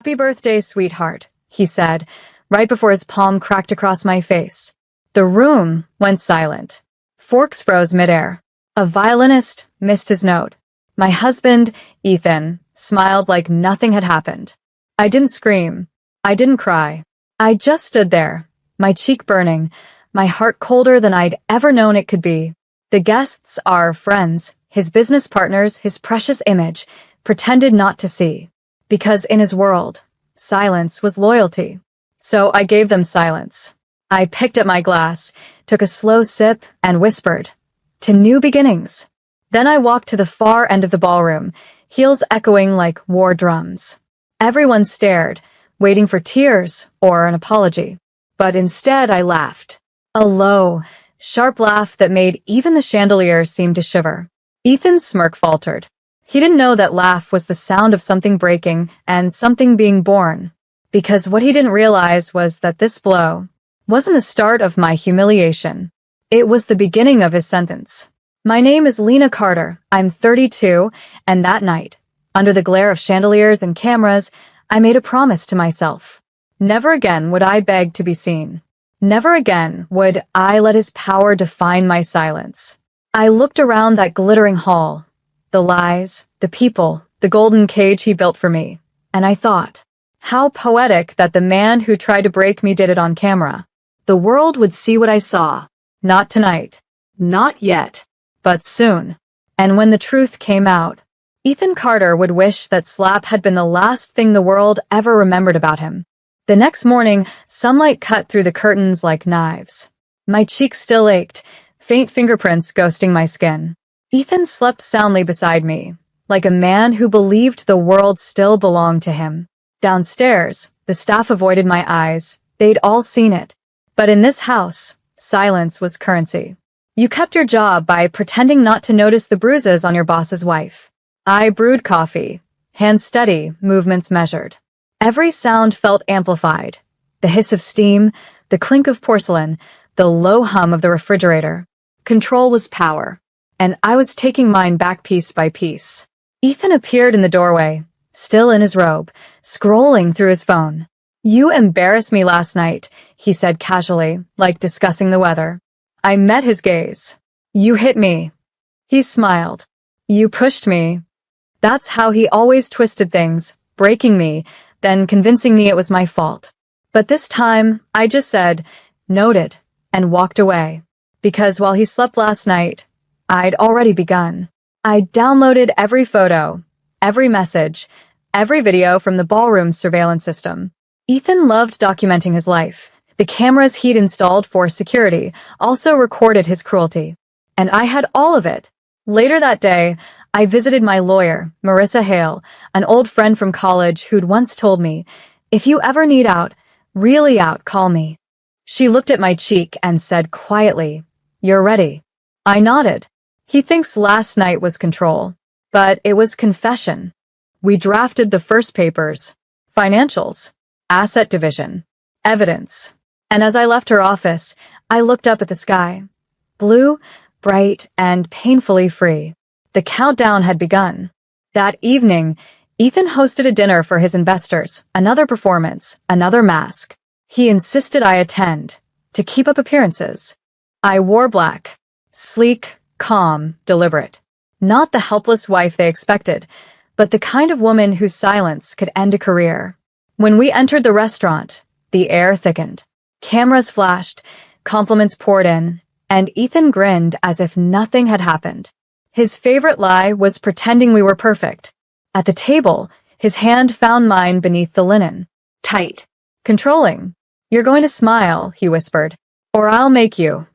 "Happy birthday, sweetheart," he said, right before his palm cracked across my face. The room went silent. Forks froze midair. A violinist missed his note. My husband, Ethan, smiled like nothing had happened. I didn't scream. I didn't cry. I just stood there, my cheek burning, my heart colder than I'd ever known it could be. The guests, our friends, his business partners, his precious image, pretended not to see. Because in his world, silence was loyalty. So I gave them silence. I picked up my glass, took a slow sip, and whispered, "To new beginnings." Then I walked to the far end of the ballroom, heels echoing like war drums. Everyone stared, waiting for tears or an apology. But instead I laughed. A low, sharp laugh that made even the chandelier seem to shiver. Ethan's smirk faltered. He didn't know that laugh was the sound of something breaking and something being born. Because what he didn't realize was that this blow wasn't the start of my humiliation. It was the beginning of his sentence. "My name is Lena Carter. I'm 32, and that night, under the glare of chandeliers and cameras, I made a promise to myself. Never again would I beg to be seen. Never again would I let his power define my silence." I looked around that glittering hall, the lies, the people, the golden cage he built for me, and I thought, how poetic that the man who tried to break me did it on camera. The world would see what I saw. Not tonight. Not yet. But soon. And when the truth came out, Ethan Carter would wish that slap had been the last thing the world ever remembered about him. The next morning, sunlight cut through the curtains like knives. My cheeks still ached, faint fingerprints ghosting my skin. Ethan slept soundly beside me, like a man who believed the world still belonged to him. Downstairs, the staff avoided my eyes. They'd all seen it. But in this house, silence was currency. You kept your job by pretending not to notice the bruises on your boss's wife. I brewed coffee, hands steady, movements measured. Every sound felt amplified. The hiss of steam, the clink of porcelain, the low hum of the refrigerator. Control was power, and I was taking mine back piece by piece. Ethan appeared in the doorway, still in his robe, scrolling through his phone. "You embarrassed me last night," he said casually, like discussing the weather. I met his gaze. "You hit me." He smiled. "You pushed me." That's how he always twisted things, breaking me, then convincing me it was my fault. But this time, I just said, "Noted," and walked away. Because while he slept last night, I'd already begun. I downloaded every photo, every message, every video from the ballroom surveillance system. Ethan loved documenting his life. The cameras he'd installed for security also recorded his cruelty. And I had all of it. Later that day, I visited my lawyer, Marissa Hale, an old friend from college who'd once told me, "If you ever need out, really out, call me." She looked at my cheek and said quietly, "You're ready." I nodded. He thinks last night was control, but it was confession. We drafted the first papers, financials, asset division, evidence. And as I left her office, I looked up at the sky. Blue, bright, and painfully free. The countdown had begun. That evening, Ethan hosted a dinner for his investors, another performance, another mask. He insisted I attend, to keep up appearances. I wore black, sleek, calm, deliberate. Not the helpless wife they expected, but the kind of woman whose silence could end a career. When we entered the restaurant, the air thickened. Cameras flashed, compliments poured in, and Ethan grinned as if nothing had happened. His favorite lie was pretending we were perfect. At the table, his hand found mine beneath the linen. Tight. Controlling. "You're going to smile," he whispered, "or I'll make you."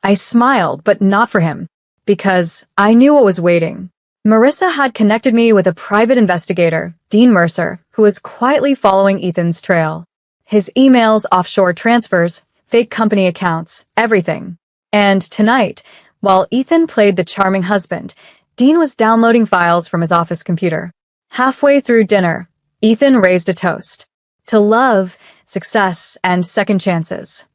I smiled, but not for him, because I knew what was waiting. Marissa had connected me with a private investigator, Dean Mercer, who was quietly following Ethan's trail. His emails, offshore transfers, fake company accounts, everything. And tonight, while Ethan played the charming husband, Dean was downloading files from his office computer. Halfway through dinner, Ethan raised a toast. To love, success, and second chances.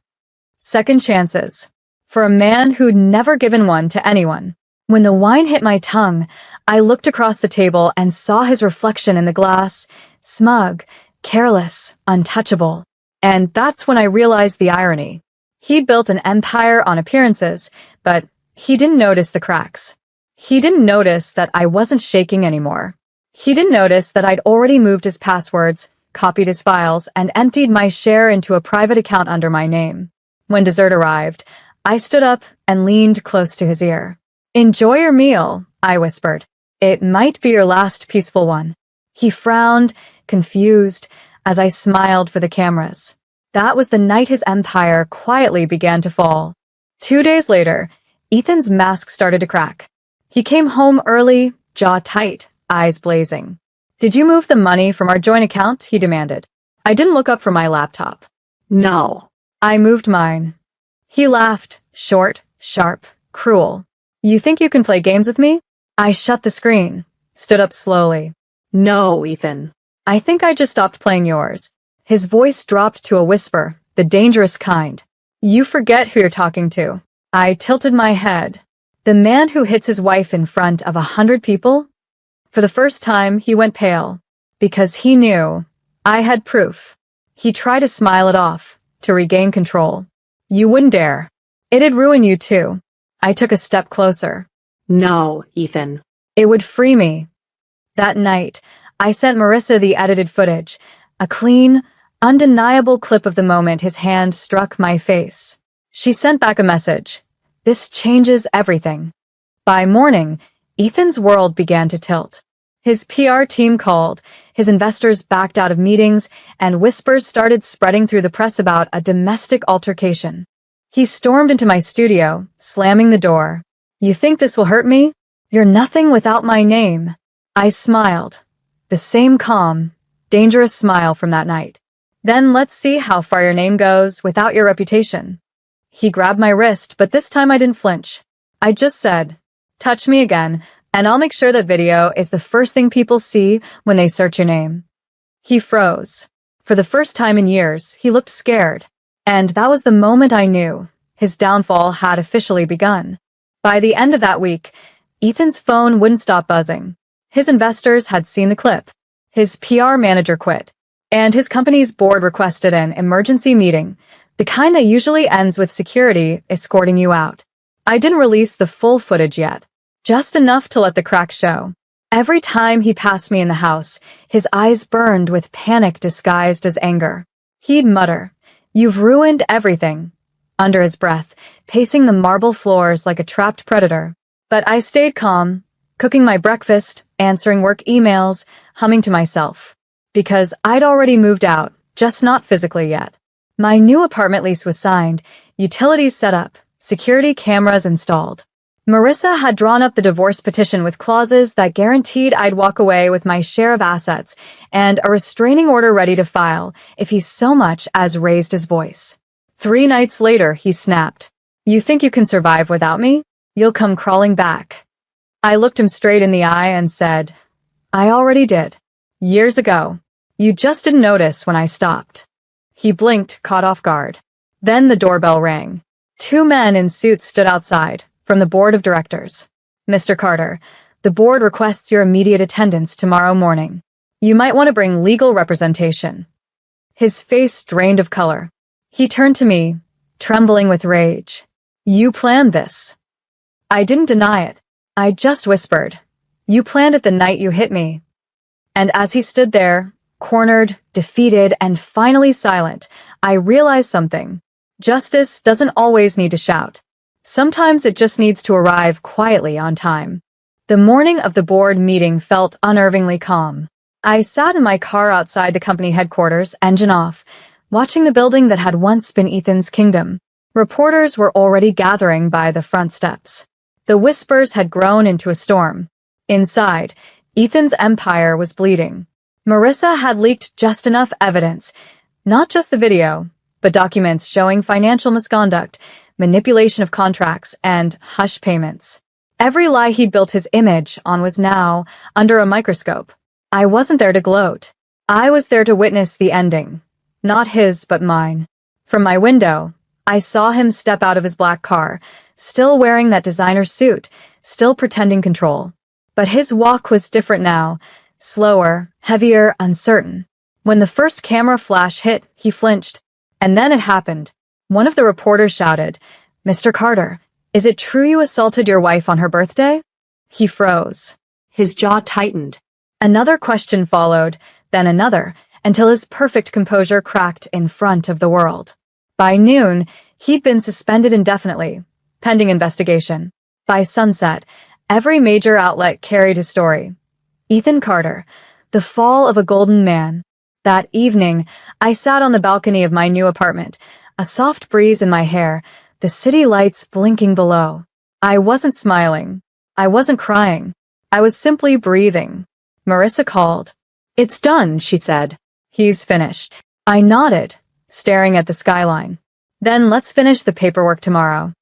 Second chances. For a man who'd never given one to anyone. When the wine hit my tongue, I looked across the table and saw his reflection in the glass, smug, careless, untouchable. And that's when I realized the irony. He'd built an empire on appearances, but he didn't notice the cracks. He didn't notice that I wasn't shaking anymore. He didn't notice that I'd already moved his passwords, copied his files, and emptied my share into a private account under my name. When dessert arrived, I stood up and leaned close to his ear. "Enjoy your meal," I whispered. "It might be your last peaceful one." He frowned, confused, as I smiled for the cameras. That was the night his empire quietly began to fall. 2 days later, Ethan's mask started to crack. He came home early, jaw tight, eyes blazing. "Did you move the money from our joint account?" he demanded. I didn't look up from my laptop. "No." I moved mine. He laughed, short, sharp, cruel. "You think you can play games with me?" I shut the screen, stood up slowly. "No, Ethan. I think I just stopped playing yours." His voice dropped to a whisper, the dangerous kind. "You forget who you're talking to." I tilted my head. "The man who hits his wife in front of 100 people?" For the first time, he went pale, because he knew I had proof. He tried to smile it off, to regain control. "You wouldn't dare. It'd ruin you too." I took a step closer. "No, Ethan. It would free me." That night, I sent Marissa the edited footage, a clean, undeniable clip of the moment his hand struck my face. She sent back a message. "This changes everything." By morning, Ethan's world began to tilt. His PR team called, his investors backed out of meetings, and whispers started spreading through the press about a domestic altercation. He stormed into my studio, slamming the door. "You think this will hurt me? You're nothing without my name." I smiled. The same calm, dangerous smile from that night. "Then let's see how far your name goes without your reputation." He grabbed my wrist, but this time I didn't flinch. I just said, "Touch me again, and I'll make sure that video is the first thing people see when they search your name." He froze. For the first time in years, he looked scared. And that was the moment I knew his downfall had officially begun. By the end of that week, Ethan's phone wouldn't stop buzzing. His investors had seen the clip. His PR manager quit. And his company's board requested an emergency meeting, the kind that usually ends with security escorting you out. I didn't release the full footage yet, just enough to let the cracks show. Every time he passed me in the house, his eyes burned with panic disguised as anger. He'd mutter, "You've ruined everything," under his breath, pacing the marble floors like a trapped predator. But I stayed calm, cooking my breakfast, answering work emails, humming to myself. Because I'd already moved out, just not physically yet. My new apartment lease was signed, utilities set up, security cameras installed. Marissa had drawn up the divorce petition with clauses that guaranteed I'd walk away with my share of assets and a restraining order ready to file if he so much as raised his voice. 3 nights later, he snapped, "You think you can survive without me? You'll come crawling back." I looked him straight in the eye and said, "I already did. Years ago. You just didn't notice when I stopped." He blinked, caught off guard. Then the doorbell rang. 2 men in suits stood outside, from the board of directors. "Mr. Carter, the board requests your immediate attendance tomorrow morning. You might want to bring legal representation." His face drained of color. He turned to me, trembling with rage. "You planned this." I didn't deny it. I just whispered, "You planned it the night you hit me." And as he stood there, cornered, defeated, and finally silent, I realized something. Justice doesn't always need to shout. Sometimes it just needs to arrive quietly on time. The morning of the board meeting felt unnervingly calm. I sat in my car outside the company headquarters, engine off, watching the building that had once been Ethan's kingdom. Reporters were already gathering by the front steps. The whispers had grown into a storm. Inside, Ethan's empire was bleeding. Marissa had leaked just enough evidence, not just the video, but documents showing financial misconduct, manipulation of contracts, and hush payments. Every lie he'd built his image on was now under a microscope. I wasn't there to gloat. I was there to witness the ending. Not his, but mine. From my window, I saw him step out of his black car, still wearing that designer suit, still pretending control. But his walk was different now, slower, heavier, uncertain. When the first camera flash hit, he flinched. And then it happened. One of the reporters shouted, "Mr. Carter, is it true you assaulted your wife on her birthday?" He froze. His jaw tightened. Another question followed, then another, until his perfect composure cracked in front of the world. By noon, he'd been suspended indefinitely, pending investigation. By sunset, every major outlet carried his story. Ethan Carter, the fall of a golden man. That evening, I sat on the balcony of my new apartment, a soft breeze in my hair, the city lights blinking below. I wasn't smiling. I wasn't crying. I was simply breathing. Marissa called. "It's done," she said. "He's finished." I nodded, staring at the skyline. "Then let's finish the paperwork tomorrow."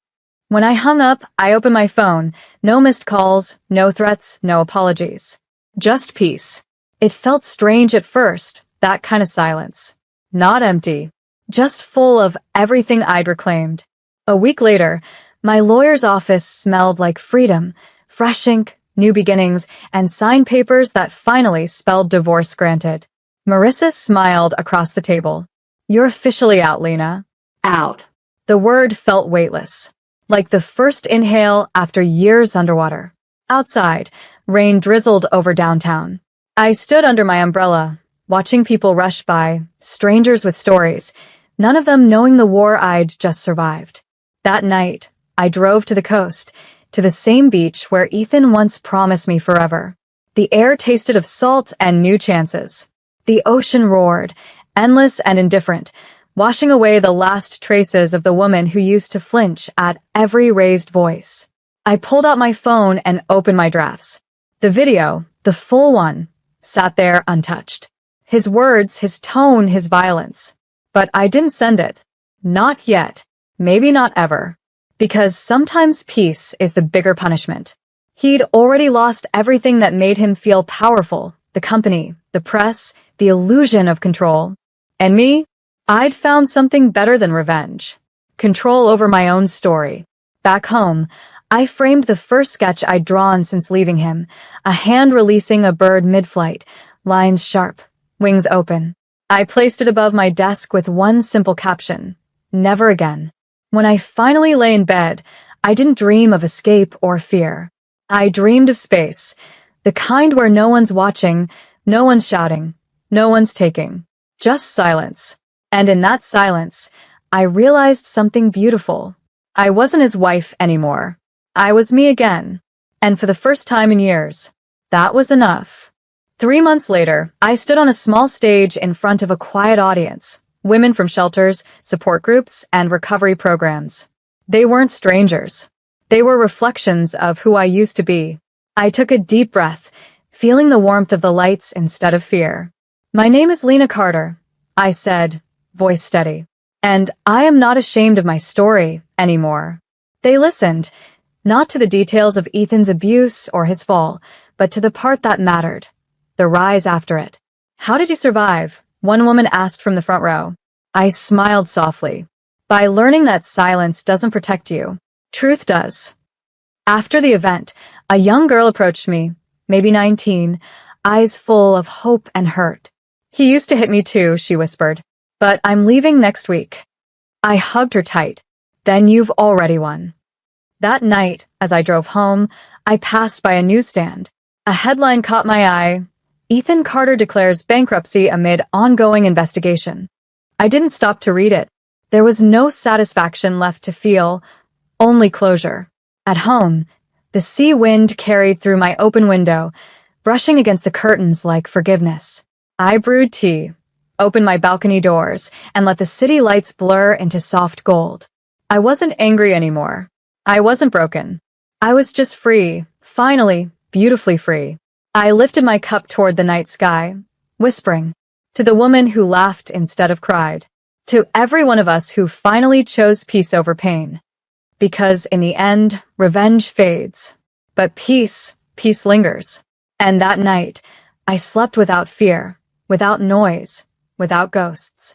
When I hung up, I opened my phone. No missed calls, no threats, no apologies. Just peace. It felt strange at first, that kind of silence. Not empty, just full of everything I'd reclaimed. A week later, my lawyer's office smelled like freedom, fresh ink, new beginnings, and signed papers that finally spelled divorce granted. Marissa smiled across the table. "You're officially out, Lena." Out. The word felt weightless, like the first inhale after years underwater. Outside, rain drizzled over downtown. I stood under my umbrella, watching people rush by, strangers with stories, none of them knowing the war I'd just survived. That night, I drove to the coast, to the same beach where Ethan once promised me forever. The air tasted of salt and new chances. The ocean roared, endless and indifferent, washing away the last traces of the woman who used to flinch at every raised voice. I pulled out my phone and opened my drafts. The video, the full one, sat there untouched. His words, his tone, his violence. But I didn't send it. Not yet. Maybe not ever. Because sometimes peace is the bigger punishment. He'd already lost everything that made him feel powerful, the company, the press, the illusion of control. And me? I'd found something better than revenge. Control over my own story. Back home, I framed the first sketch I'd drawn since leaving him, a hand releasing a bird mid-flight, lines sharp, wings open. I placed it above my desk with one simple caption, "Never again." When I finally lay in bed, I didn't dream of escape or fear. I dreamed of space, the kind where no one's watching, no one's shouting, no one's taking, just silence. And in that silence, I realized something beautiful. I wasn't his wife anymore. I was me again. And for the first time in years, that was enough. 3 months later, I stood on a small stage in front of a quiet audience, women from shelters, support groups, and recovery programs. They weren't strangers. They were reflections of who I used to be. I took a deep breath, feeling the warmth of the lights instead of fear. "My name is Lena Carter," I said, voice steady. "And I am not ashamed of my story anymore." They listened, not to the details of Ethan's abuse or his fall, but to the part that mattered, the rise after it. "How did you survive?" one woman asked from the front row. I smiled softly. "By learning that silence doesn't protect you. Truth does." After the event, a young girl approached me, maybe 19, eyes full of hope and hurt. "He used to hit me too," she whispered. "But I'm leaving next week." I hugged her tight. "Then you've already won." That night, as I drove home, I passed by a newsstand. A headline caught my eye. "Ethan Carter declares bankruptcy amid ongoing investigation." I didn't stop to read it. There was no satisfaction left to feel, only closure. At home, the sea wind carried through my open window, brushing against the curtains like forgiveness. I brewed tea, opened my balcony doors, and let the city lights blur into soft gold. I wasn't angry anymore. I wasn't broken. I was just free, finally, beautifully free. I lifted my cup toward the night sky, whispering, to the woman who laughed instead of cried, to every one of us who finally chose peace over pain. Because in the end, revenge fades. But peace lingers. And that night, I slept without fear, without noise, without ghosts.